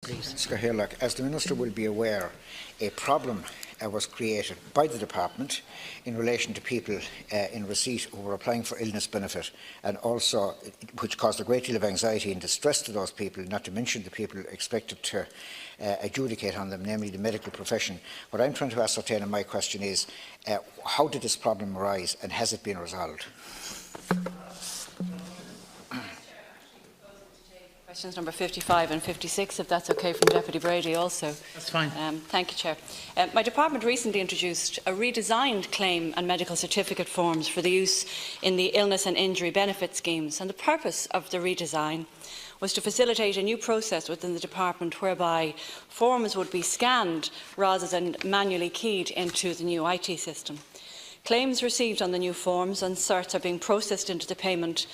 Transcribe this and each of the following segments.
please. As the Minister will be aware, a problem was created by the Department in relation to people in receipt who were applying for illness benefit, and also which caused a great deal of anxiety and distress to those people, not to mention the people expected to adjudicate on them, namely the medical profession. What I'm trying to ascertain in my question is, how did this problem arise and has it been resolved? Questions number 55 and 56, if that's okay, from Deputy Brady also. That's fine. Thank you, Chair. My department recently introduced a redesigned claim and medical certificate forms for the use in the illness and injury benefit schemes, and the purpose of the redesign was to facilitate a new process within the department whereby forms would be scanned rather than manually keyed into the new IT system. Claims received on the new forms and certs are being processed into the payment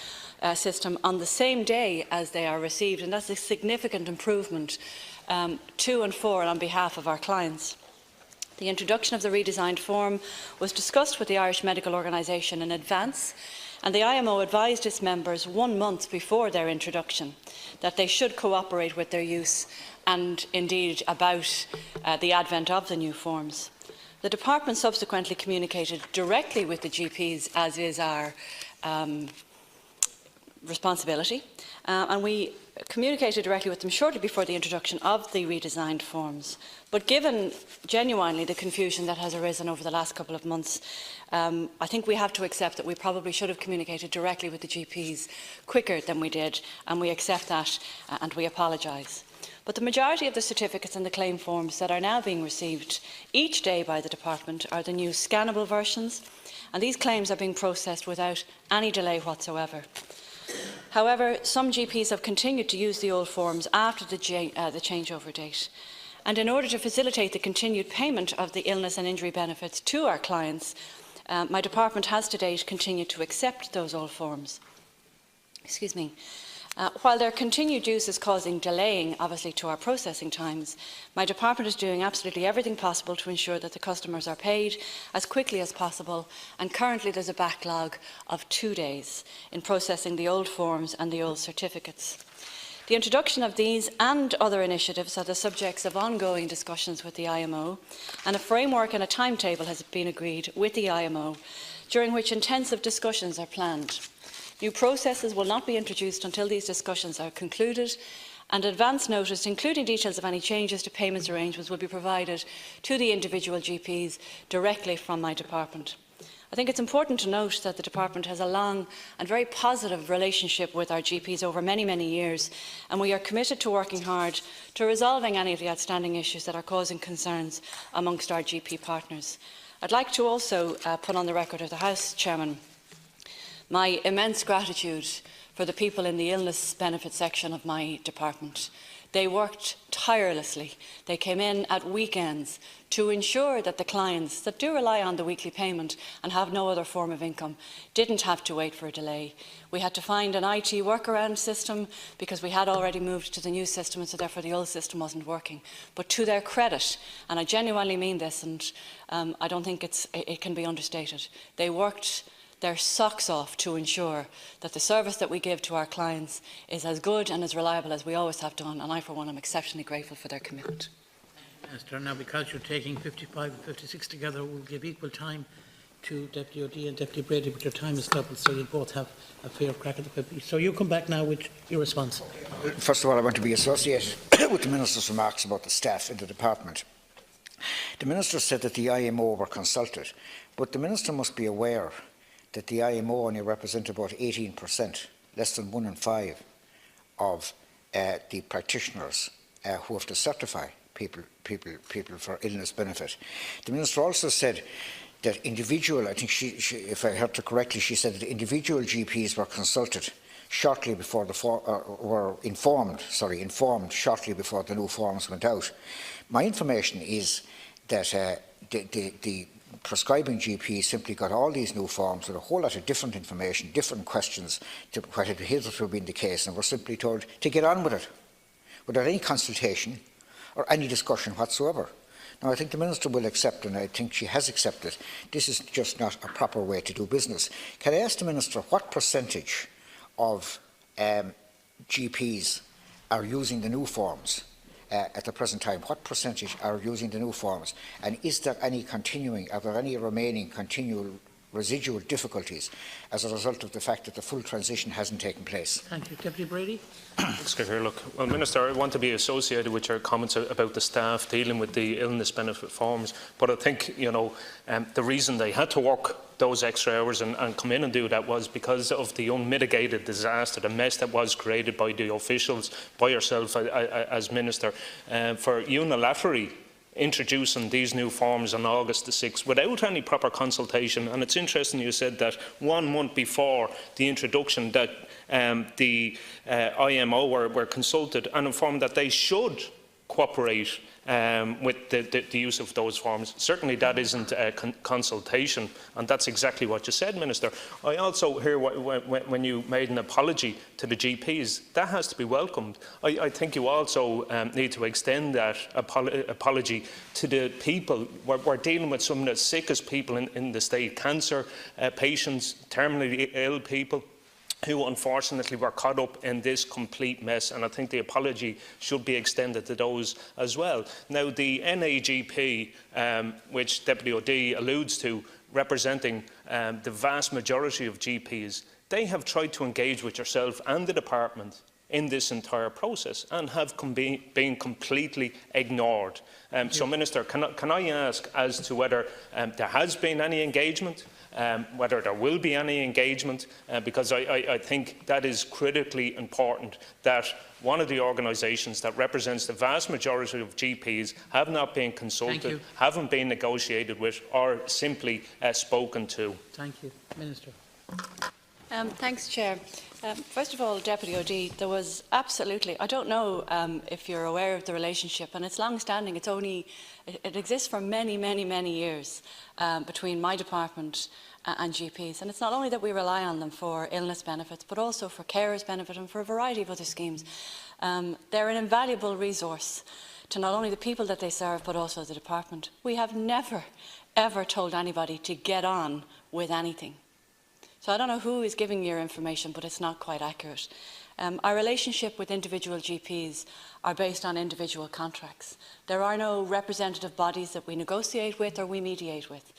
system on the same day as they are received, and that's a significant improvement to and for and on behalf of our clients. The introduction of the redesigned form was discussed with the Irish Medical Organisation in advance, and the IMO advised its members 1 month before their introduction that they should cooperate with their use and indeed about the advent of the new forms. The department subsequently communicated directly with the GPs, as is our responsibility, and we communicated directly with them shortly before the introduction of the redesigned forms. But given genuinely the confusion that has arisen over the last couple of months, I think we have to accept that we probably should have communicated directly with the GPs quicker than we did, and we accept that and we apologise. But the majority of the certificates and the claim forms that are now being received each day by the department are the new scannable versions, and these claims are being processed without any delay whatsoever. However, some GPs have continued to use the old forms after the changeover date, and in order to facilitate the continued payment of the illness and injury benefits to our clients, my department has to date continued to accept those old forms. Excuse me. While their continued use is causing delaying, obviously, to our processing times, my department is doing absolutely everything possible to ensure that the customers are paid as quickly as possible, and currently there's a backlog of 2 days in processing the old forms and the old certificates. The introduction of these and other initiatives are the subjects of ongoing discussions with the IMO, and a framework and a timetable has been agreed with the IMO, during which intensive discussions are planned. New processes will not be introduced until these discussions are concluded, and advance notice, including details of any changes to payments arrangements, will be provided to the individual GPs directly from my department. I think it's important to note that the department has a long and very positive relationship with our GPs over many, many years, and we are committed to working hard to resolving any of the outstanding issues that are causing concerns amongst our GP partners. I'd like to also put on the record of the House, Chairman, my immense gratitude for the people in the illness benefit section of my department. They worked tirelessly. They came in at weekends to ensure that the clients that do rely on the weekly payment and have no other form of income didn't have to wait for a delay. We had to find an IT workaround system because we had already moved to the new system, and so therefore the old system wasn't working. But to their credit, and I genuinely mean this, and I don't think it can be understated, they worked their socks off to ensure that the service that we give to our clients is as good and as reliable as we always have done, and I, for one, am exceptionally grateful for their commitment. Minister, now because you're taking 55 and 56 together, we'll give equal time to Deputy O'D and Deputy Brady, but your time is doubled, so you both have a fair crack at the whip. So you come back now with your response. First of all, I want to be associated with the Minister's remarks about the staff in the department. The Minister said that the IMO were consulted, but the Minister must be aware that the IMO only represent about 18%, less than 1 in 5 of the practitioners who have to certify people for illness benefit. The Minister also said that individual, I think if I heard her correctly, she said that individual GPs were consulted shortly before were informed shortly before the new forms went out. My information is that the prescribing GPs simply got all these new forms with a whole lot of different information, different questions to what had hitherto been the case, and were simply told to get on with it without any consultation or any discussion whatsoever. Now, I think the Minister will accept, and I think she has accepted, this is just not a proper way to do business. Can I ask the Minister what percentage of GPs are using the new forms at the present time? What percentage are using the new forms? And is there any are there any remaining residual difficulties as a result of the fact that the full transition hasn't taken place? Thank you. Deputy Brady. Look, well, Minister, I want to be associated with your comments about the staff dealing with the illness benefit forms, but I think, the reason they had to work those extra hours and come in and do that was because of the unmitigated disaster, the mess that was created by the officials, by yourself as Minister, for unilaterally introducing these new forms on August the 6th without any proper consultation. And it's interesting you said that 1 month before the introduction that the IMO were consulted and informed that they should cooperate with the use of those forms. Certainly that isn't a consultation, and that's exactly what you said, Minister. I also hear when you made an apology to the GPs. That has to be welcomed. I think you also need to extend that apology to the people. We're dealing with some of the sickest people in the state, cancer patients, terminally ill people, who unfortunately were caught up in this complete mess, and I think the apology should be extended to those as well. Now, the NAGP, which Deputy O'D alludes to, representing the vast majority of GPs, they have tried to engage with yourself and the department in this entire process and have been completely ignored. So, Minister, can I ask as to whether there has been any engagement, whether there will be any engagement, because I think that is critically important, that one of the organisations that represents the vast majority of GPs have not been consulted, haven't been negotiated with, or simply spoken to. Thank you. Minister. Thanks, Chair. First of all, Deputy O'D, there was absolutely, I don't know if you're aware of the relationship, and it's long-standing. It exists for many, many, many years between my department and GPs. And it's not only that we rely on them for illness benefits, but also for carers benefit and for a variety of other schemes. They're an invaluable resource to not only the people that they serve, but also the department. We have never, ever told anybody to get on with anything. So I don't know who is giving your information, but it's not quite accurate. Our relationship with individual GPs are based on individual contracts. There are no representative bodies that we negotiate with or we mediate with.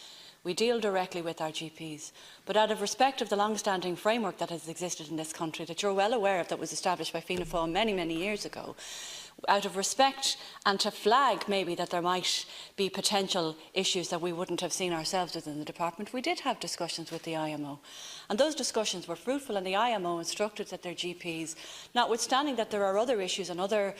We deal directly with our GPs. But out of respect of the long-standing framework that has existed in this country, that you're well aware of, that was established by Fianna Fáil many, many years ago, out of respect and to flag maybe that there might be potential issues that we wouldn't have seen ourselves within the department, we did have discussions with the IMO. And those discussions were fruitful, and the IMO instructed that their GPs, notwithstanding that there are other issues and other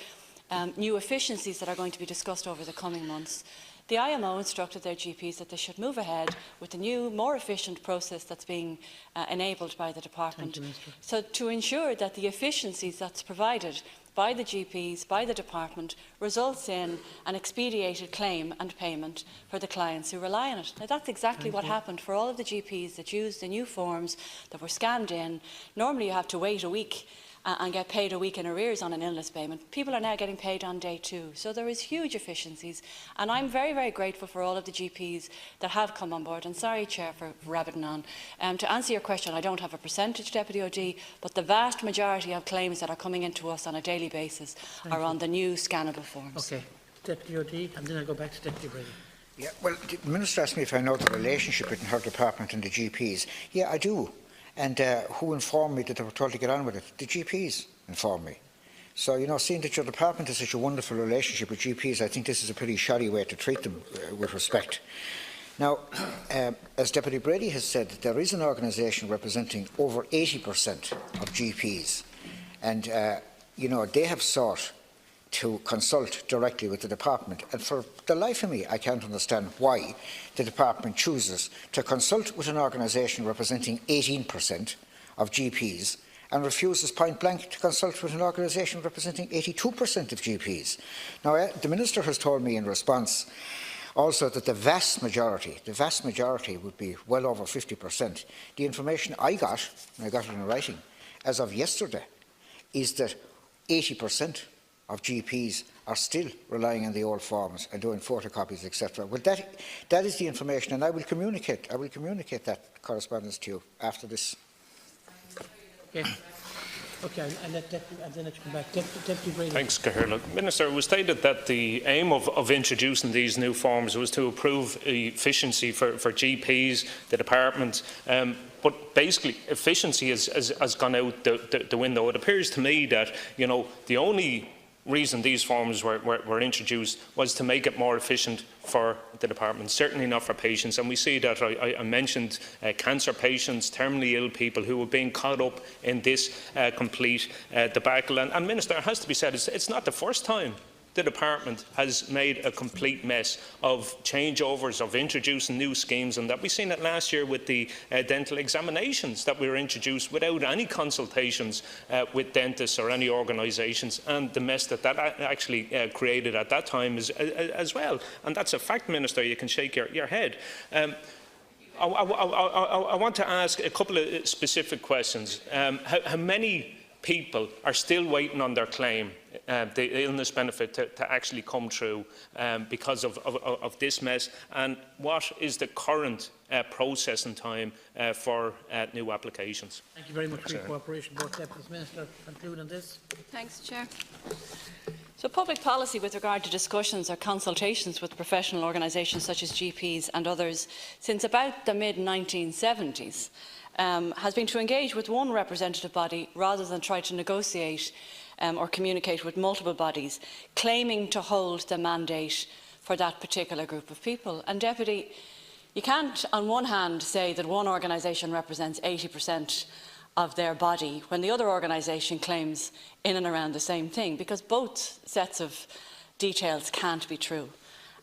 new efficiencies that are going to be discussed over the coming months, the IMO instructed their GPs that they should move ahead with the new, more efficient process that's being enabled by the department. So to ensure that the efficiencies that's provided by the GPs, by the department, results in an expedited claim and payment for the clients who rely on it. Now, that's exactly what happened for all of the GPs that used the new forms that were scanned in. Normally you have to wait a week and get paid a week in arrears on an illness payment. People are now getting paid on day 2. So there is huge efficiencies. And I'm very, very grateful for all of the GPs that have come on board. And sorry, Chair, for rabbiting on. To answer your question, I don't have a percentage, Deputy O'D, but the vast majority of claims that are coming into us on a daily basis are on the new scannable forms. Okay. Deputy O'D, and then I'll go back to Deputy Brady. Yeah, well, the Minister asked me if I know the relationship between her department and the GPs. Yeah, I do. And who informed me that they were told to get on with it? The GPs informed me. So, seeing that your department has such a wonderful relationship with GPs, I think this is a pretty shoddy way to treat them with respect. Now, as Deputy Brady has said, there is an organisation representing over 80% of GPs. And, they have sought to consult directly with the department. And for the life of me, I can't understand why the department chooses to consult with an organisation representing 18% of GPs and refuses point blank to consult with an organisation representing 82% of GPs. Now, the Minister has told me in response also that the vast majority would be well over 50%. The information I got, and I got it in writing, as of yesterday, is that 80% of GPs are still relying on the old forms and doing photocopies, etc. Well, that is the information, and I will communicate that correspondence to you after this. Okay. Okay, and then let you come back. Deputy Brady. Thanks, Cahir. Minister, it was stated that the aim of introducing these new forms was to improve efficiency for GPs, the department, but basically efficiency has gone out the window. It appears to me that, you know, the only reason these forms were introduced was to make it more efficient for the department, certainly not for patients. And we see that I mentioned cancer patients, terminally ill people who were being caught up in this complete debacle. And Minister, it has to be said, it's not the first time the department has made a complete mess of changeovers, of introducing new schemes, and that we've seen it last year with the dental examinations that were introduced without any consultations with dentists or any organisations, and the mess that actually created at that time as well. And that's a fact, Minister. You can shake your head. I want to ask a couple of specific questions. How many people are still waiting on their claim, the illness benefit, to actually come through because of this mess? And what is the current processing time for new applications? Thank you very much for your cooperation. Both deputies. Minister, conclude on this. Thanks, Chair. So public policy with regard to discussions or consultations with professional organisations such as GPs and others since about the mid-1970s has been to engage with one representative body rather than try to negotiate or communicate with multiple bodies, claiming to hold the mandate for that particular group of people. And Deputy, you can't on one hand say that one organisation represents 80% of their body when the other organisation claims in and around the same thing, because both sets of details can't be true.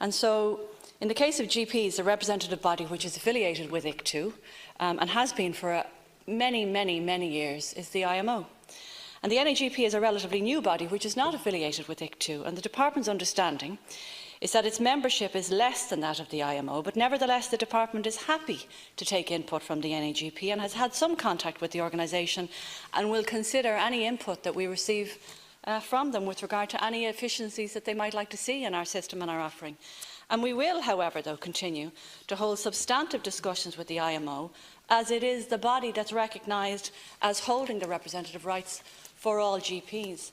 And so in the case of GPs, the representative body which is affiliated with ICTU and has been for many years is the IMO. And the NAGP is a relatively new body which is not affiliated with ICTU, and the department's understanding is that its membership is less than that of the IMO, but nevertheless the department is happy to take input from the NAGP and has had some contact with the organisation and will consider any input that we receive from them with regard to any efficiencies that they might like to see in our system and our offering. And we will, however, though, continue to hold substantive discussions with the IMO, as it is the body that's recognised as holding the representative rights for all GPs.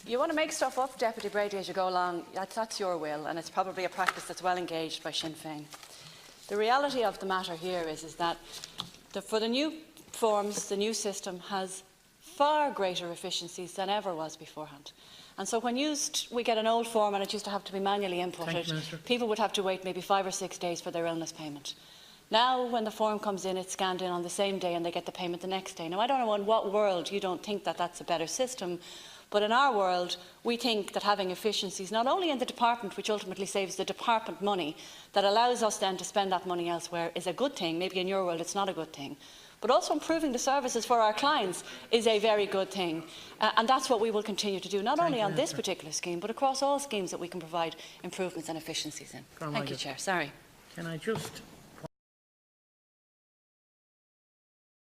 You want to make stuff up, Deputy Brady, as you go along. That's your will, and it's probably a practice that's well engaged by Sinn Féin. The reality of the matter here is that for the new forms, the new system has far greater efficiencies than ever was beforehand. And so when we get an old form and it used to have to be manually inputted, people would have to wait maybe 5 or 6 days for their illness payment. Now, when the form comes in, it's scanned in on the same day and they get the payment the next day. Now, I don't know in what world you don't think that that's a better system, but in our world, we think that having efficiencies, not only in the department, which ultimately saves the department money, that allows us then to spend that money elsewhere, is a good thing. Maybe in your world it's not a good thing. But also improving the services for our clients is a very good thing. And that's what we will continue to do, not only on this particular scheme, but across all schemes that we can provide improvements and efficiencies in. Thank you, Chair. Sorry. Can I just